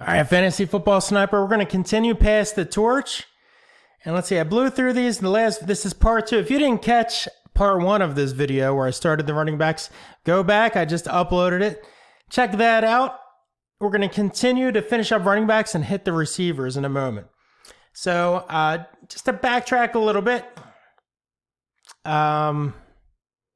All right, Fantasy Football Sniper, we're going to continue past the torch. And let's see, I blew through these. This is part 2. If you didn't catch part 1 of this video where I started the running backs, go back. I just uploaded it. Check that out. We're going to continue to finish up running backs and hit the receivers in a moment. So just to backtrack a little bit, I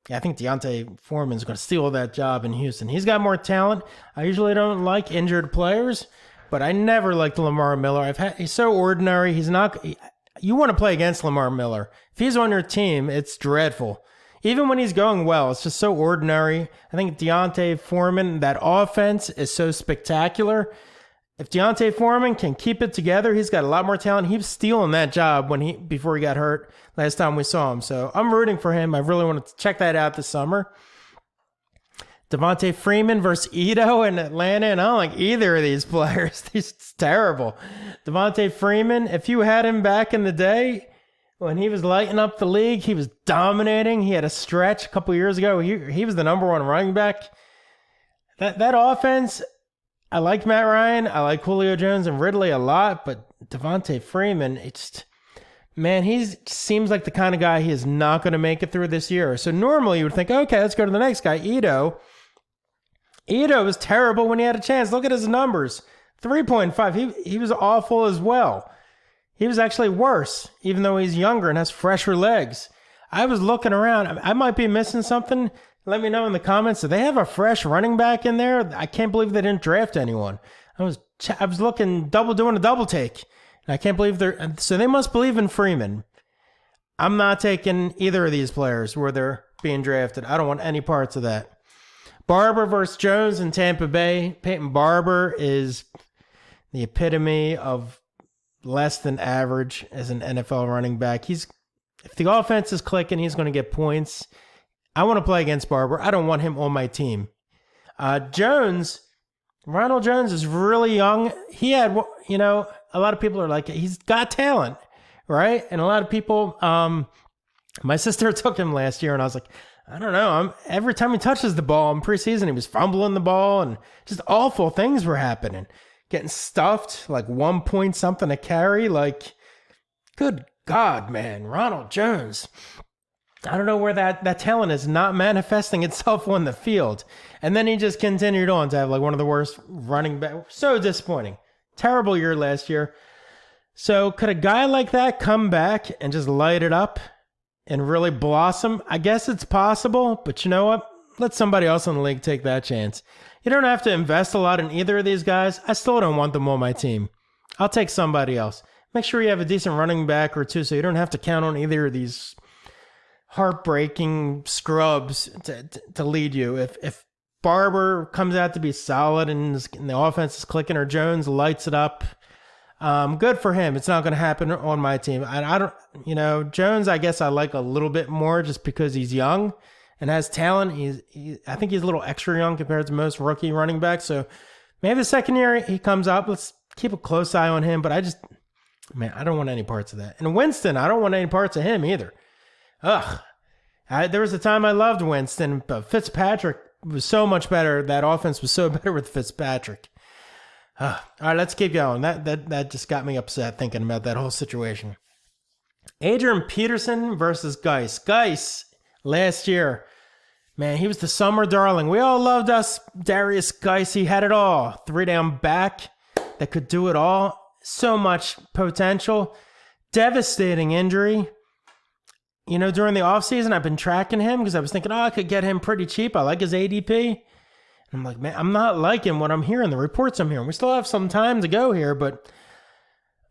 think D'Onta Foreman's going to steal that job in Houston. He's got more talent. I usually don't like injured players, but I never liked Lamar Miller. He's so ordinary. You want to play against Lamar Miller. If he's on your team, it's dreadful. Even when he's going well, it's just so ordinary. I think D'Onta Foreman, that offense is so spectacular. If D'Onta Foreman can keep it together, he's got a lot more talent. He was stealing that job before he got hurt last time we saw him. So I'm rooting for him. I really want to check that out this summer. Devonta Freeman versus Ito in Atlanta, and I don't like either of these players. He's terrible. Devonta Freeman, if you had him back in the day when he was lighting up the league, he was dominating. He had a stretch a couple years ago. He was the number 1 running back. That offense, I like Matt Ryan. I like Julio Jones and Ridley a lot, but Devonta Freeman, he seems like the kind of guy he is not going to make it through this year. So normally you would think, okay, let's go to the next guy, Ito. Ito was terrible when he had a chance. Look at his numbers. 3.5. He was awful as well. He was actually worse, even though he's younger and has fresher legs. I was looking around. I might be missing something. Let me know in the comments. Do they have a fresh running back in there? I can't believe they didn't draft anyone. I was looking, doing a double take. And I can't believe so they must believe in Freeman. I'm not taking either of these players where they're being drafted. I don't want any parts of that. Barber versus Jones in Tampa Bay. Peyton Barber is the epitome of less than average as an NFL running back. If the offense is clicking, he's going to get points. I want to play against Barber. I don't want him on my team. Ronald Jones is really young. He had, a lot of people are like, he's got talent, right? And a lot of people, my sister took him last year, and I was like, I don't know. Every time he touches the ball in preseason, he was fumbling the ball, and just awful things were happening. Getting stuffed, like 1 point something a carry. Like, good God, man. Ronald Jones. I don't know where that talent is not manifesting itself on the field. And then he just continued on to have like one of the worst running back. So disappointing. Terrible year last year. So could a guy like that come back and just light it up and really blossom? I guess it's possible, but you know what? Let somebody else in the league take that chance. You don't have to invest a lot in either of these guys. I still don't want them on my team. I'll take somebody else. Make sure you have a decent running back or two so you don't have to count on either of these heartbreaking scrubs to lead you. If Barber comes out to be solid and the offense is clicking, or Jones lights it up, good for him. It's not going to happen on my team. I don't, Jones, I guess I like a little bit more just because he's young and has talent. I think he's a little extra young compared to most rookie running backs. So maybe the second year he comes up, let's keep a close eye on him. But I don't want any parts of that. And Winston, I don't want any parts of him either. Ugh. There was a time I loved Winston, but Fitzpatrick was so much better. That offense was so better with Fitzpatrick. All right, let's keep going. That just got me upset thinking about that whole situation. Adrian Peterson versus Geis. Geis, last year, man, he was the summer darling. We all loved us. Darius Geis, he had it all. 3-down back that could do it all. So much potential. Devastating injury. During the offseason, I've been tracking him because I was thinking, I could get him pretty cheap. I like his ADP. And I'm like, man, I'm not liking what I'm hearing, the reports I'm hearing. We still have some time to go here, but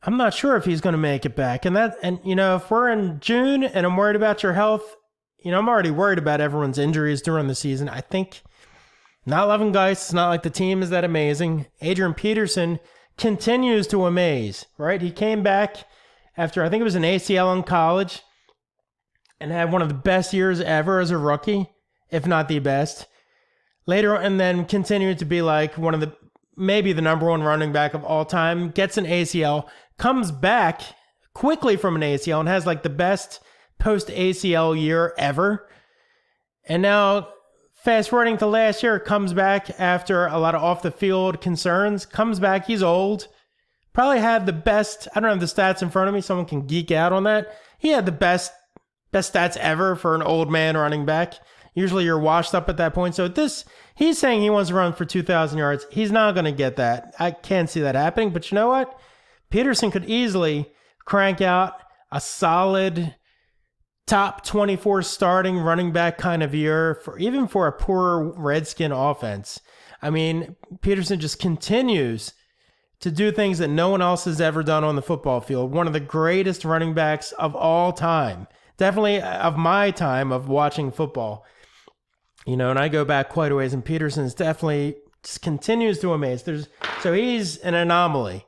I'm not sure if he's going to make it back. And if we're in June and I'm worried about your health, I'm already worried about everyone's injuries during the season. I think not loving Geis. It's not like the team is that amazing. Adrian Peterson continues to amaze, right? He came back after, I think it was an ACL in college, and had one of the best years ever as a rookie, if not the best. Later, and then continued to be like maybe the number 1 running back of all time, gets an ACL, comes back quickly from an ACL and has like the best post-ACL year ever. And now Fast forwarding to last year, comes back after a lot of off the field concerns. Comes back, he's old. Probably had the best. I don't have the stats in front of me. Someone can geek out on that. He had the best stats ever for an old man running back. Usually you're washed up at that point. So he's saying he wants to run for 2,000 yards. He's not going to get that. I can't see that happening. But you know what? Peterson could easily crank out a solid top 24 starting running back kind of year even for a poor Redskin offense. I mean, Peterson just continues to do things that no one else has ever done on the football field. One of the greatest running backs of all time. Definitely of my time of watching football. You know, and I go back quite a ways, and Peterson's definitely just continues to amaze. So he's an anomaly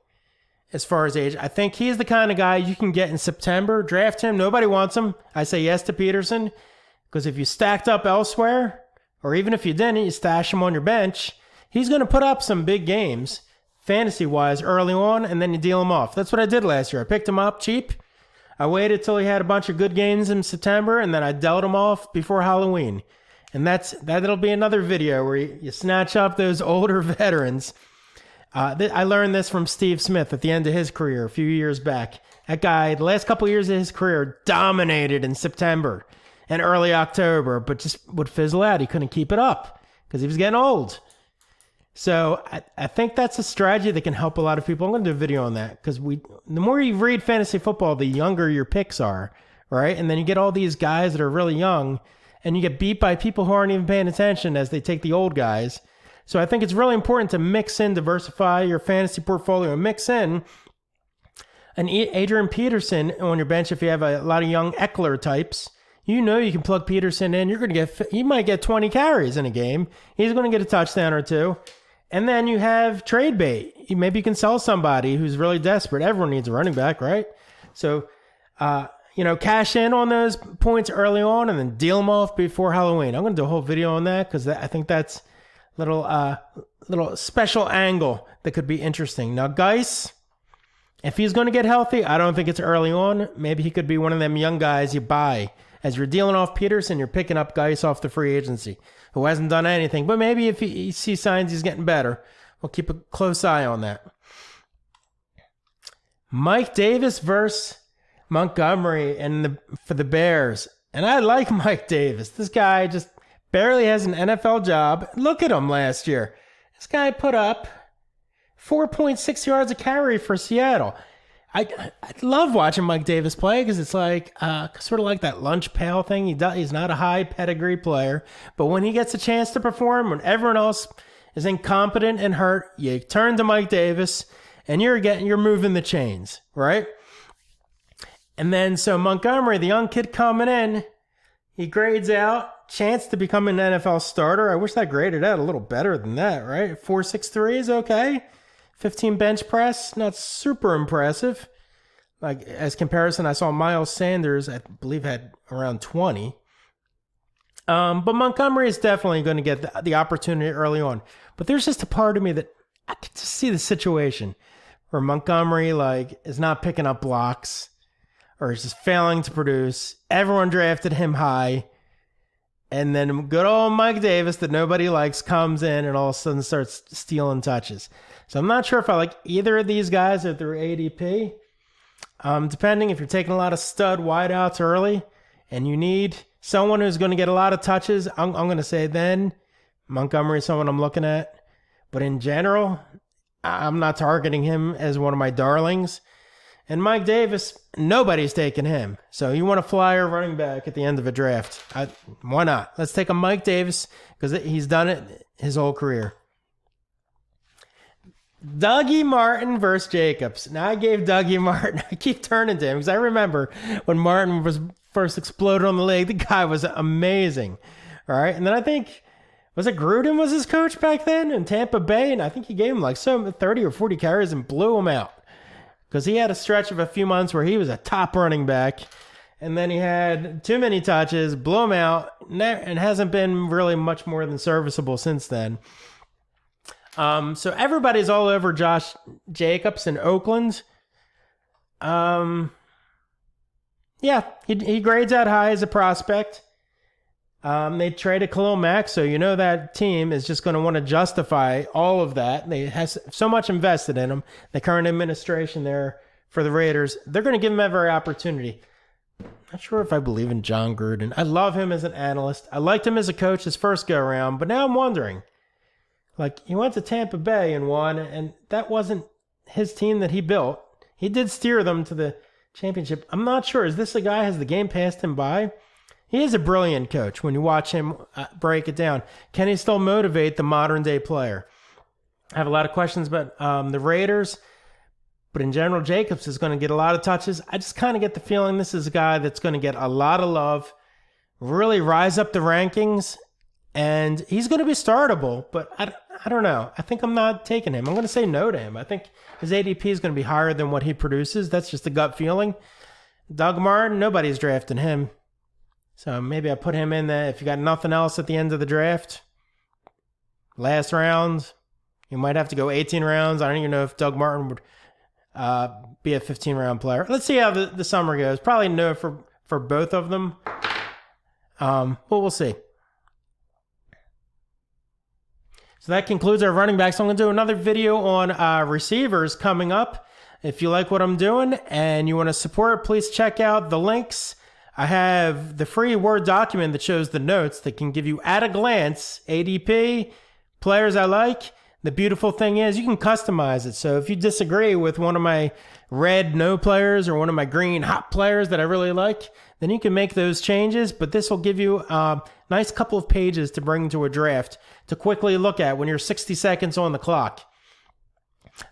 as far as age. I think he's the kind of guy you can get in September, draft him. Nobody wants him. I say yes to Peterson, because if you stacked up elsewhere, or even if you didn't, you stash him on your bench, he's going to put up some big games, fantasy-wise, early on, and then you deal him off. That's what I did last year. I picked him up cheap. I waited till he had a bunch of good games in September, and then I dealt him off before Halloween. And that'll be another video where you snatch up those older veterans. I learned this from Steve Smith at the end of his career a few years back. That guy, the last couple of years of his career, dominated in September and early October, but just would fizzle out. He couldn't keep it up because he was getting old. So I think that's a strategy that can help a lot of people. I'm going to do a video on that because the more you read fantasy football, the younger your picks are, right? And then you get all these guys that are really young, and you get beat by people who aren't even paying attention as they take the old guys. So I think it's really important to mix in, diversify your fantasy portfolio, and mix in an Adrian Peterson on your bench if you have a lot of young Eckler types. You know you can plug Peterson in. He might get 20 carries in a game. He's going to get a touchdown or two. And then you have trade bait. Maybe you can sell somebody who's really desperate. Everyone needs a running back, right? So, cash in on those points early on and then deal them off before Halloween. I'm going to do a whole video on that because I think that's a little special angle that could be interesting. Now, Geis, if he's going to get healthy, I don't think it's early on. Maybe he could be one of them young guys you buy. As you're dealing off Peterson, you're picking up Geis off the free agency who hasn't done anything. But maybe if he sees signs he's getting better, we'll keep a close eye on that. Mike Davis versus Montgomery for the Bears. And I like Mike Davis. This guy just barely has an NFL job. Look at him last year. This guy put up 4.6 yards a carry for Seattle. I love watching Mike Davis play because it's like sort of like that lunch pail thing. He's not a high pedigree player, but when he gets a chance to perform, when everyone else is incompetent and hurt, you turn to Mike Davis and you're moving the chains, right? And then so Montgomery, the young kid coming in, he grades out, chance to become an NFL starter. I wish that graded out a little better than that, right? 4.63 is okay. 15 bench press, not super impressive. Like as comparison, I saw Miles Sanders, I believe, had around 20. But Montgomery is definitely going to get the opportunity early on. But there's just a part of me that I could just see the situation where Montgomery is not picking up blocks or is just failing to produce. Everyone drafted him high. And then good old Mike Davis that nobody likes comes in and all of a sudden starts stealing touches. So I'm not sure if I like either of these guys at their ADP. Depending if you're taking a lot of stud wideouts early and you need someone who's going to get a lot of touches, I'm going to say then Montgomery is someone I'm looking at. But in general, I'm not targeting him as one of my darlings. And Mike Davis, nobody's taking him. So you want a flyer running back at the end of a draft. Why not? Let's take a Mike Davis because he's done it his whole career. Dougie Martin versus Jacobs. Now I gave Dougie Martin. I keep turning to him because I remember when Martin was first exploded on the league. The guy was amazing. All right. And then I think, was it Gruden was his coach back then in Tampa Bay? And I think he gave him 30 or 40 carries and blew him out. Because he had a stretch of a few months where he was a top running back. And then he had too many touches, blew him out, and hasn't been really much more than serviceable since then. So everybody's all over Josh Jacobs in Oakland. Yeah, he grades out high as a prospect. They traded Khalil Mack, so you know that team is just going to want to justify all of that. They has so much invested in him. The current administration there for the Raiders, they're going to give him every opportunity. Not sure if I believe in John Gruden. I love him as an analyst. I liked him as a coach his first go around, but now I'm wondering. Like, he went to Tampa Bay and won, and that wasn't his team that he built. He did steer them to the championship. I'm not sure. Is this a guy, has the game passed him by? He is a brilliant coach when you watch him break it down. Can he still motivate the modern day player? I have a lot of questions about the Raiders, but in general, Jacobs is going to get a lot of touches. I just kind of get the feeling this is a guy that's going to get a lot of love, really rise up the rankings, and he's going to be startable, but I don't know. I think I'm not taking him. I'm going to say no to him. I think his ADP is going to be higher than what he produces. That's just a gut feeling. Doug Martin, nobody's drafting him. So maybe I put him in there. If you got nothing else at the end of the draft, last round, you might have to go 18 rounds. I don't even know if Doug Martin would be a 15-round player. Let's see how the summer goes. Probably no for both of them. But we'll see. So that concludes our running backs. I'm going to do another video on receivers coming up. If you like what I'm doing and you want to support, please check out the links. I have the free Word document that shows the notes that can give you at a glance ADP, players I like. The beautiful thing is you can customize it. So if you disagree with one of my red no players or one of my green hot players that I really like, then you can make those changes. But this will give you a nice couple of pages to bring to a draft to quickly look at when you're 60 seconds on the clock.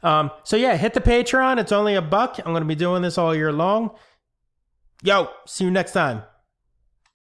So yeah, hit the Patreon. It's only $1. I'm going to be doing this all year long. Yo, see you next time.